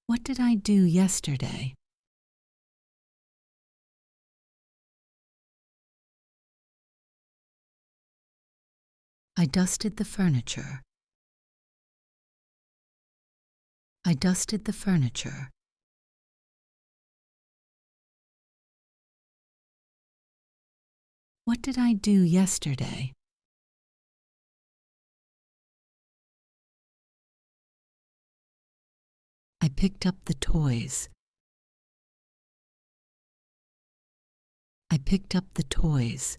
What did I do yesterday? I dusted the furniture. I dusted the furniture. What did I do yesterday? I picked up the toys. I picked up the toys.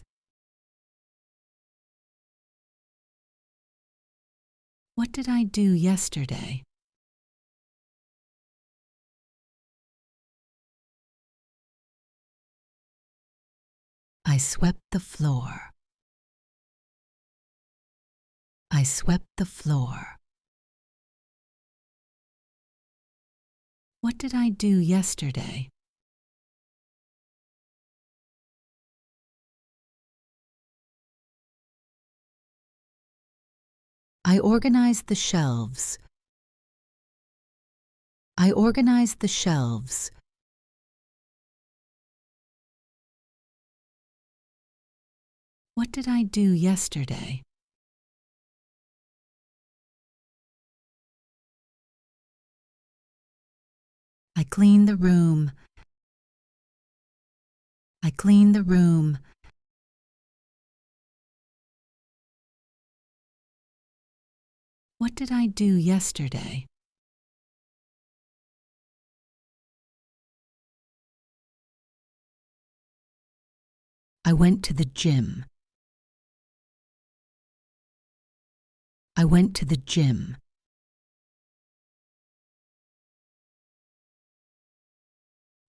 What did I do yesterday? I swept the floor. I swept the floor. What did I do yesterday? I organized the shelves. I organized the shelves. What did I do yesterday? I cleaned the room. I cleaned the room. What did I do yesterday? I went to the gym. I went to the gym.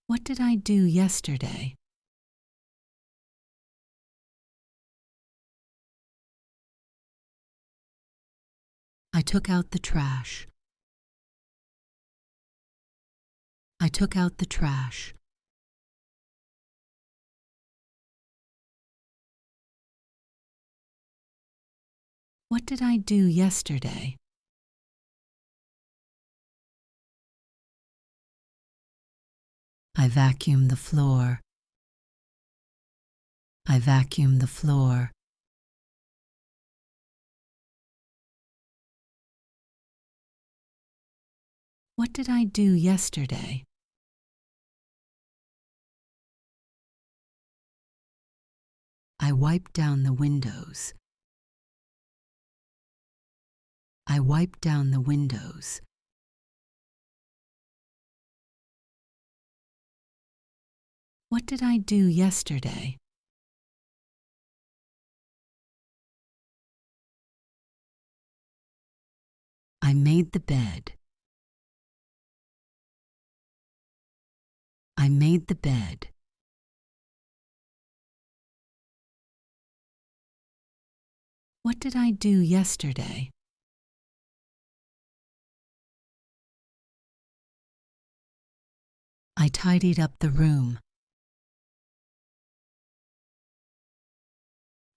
What did I do yesterday? I took out the trash. I took out the trash. What did I do yesterday? I vacuumed the floor. I vacuumed the floor. What did I do yesterday? I wiped down the windows. I wiped down the windows. What did I do yesterday? I made the bed. I made the bed. What did I do yesterday? I tidied up the room.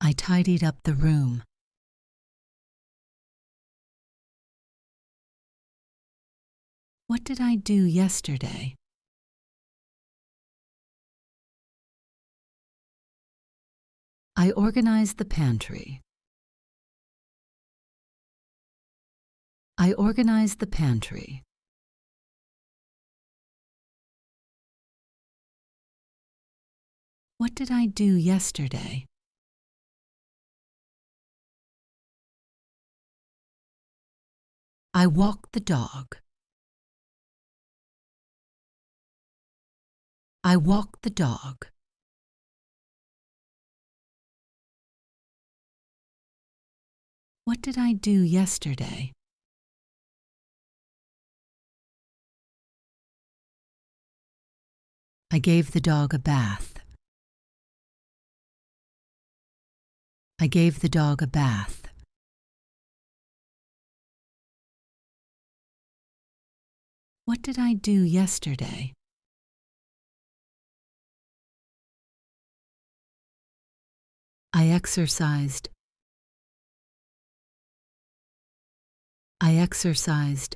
I tidied up the room. What did I do yesterday? I organized the pantry. I organized the pantry. What did I do yesterday? I walked the dog. I walked the dog. What did I do yesterday? I gave the dog a bath. I gave the dog a bath. What did I do yesterday? I exercised. I exercised.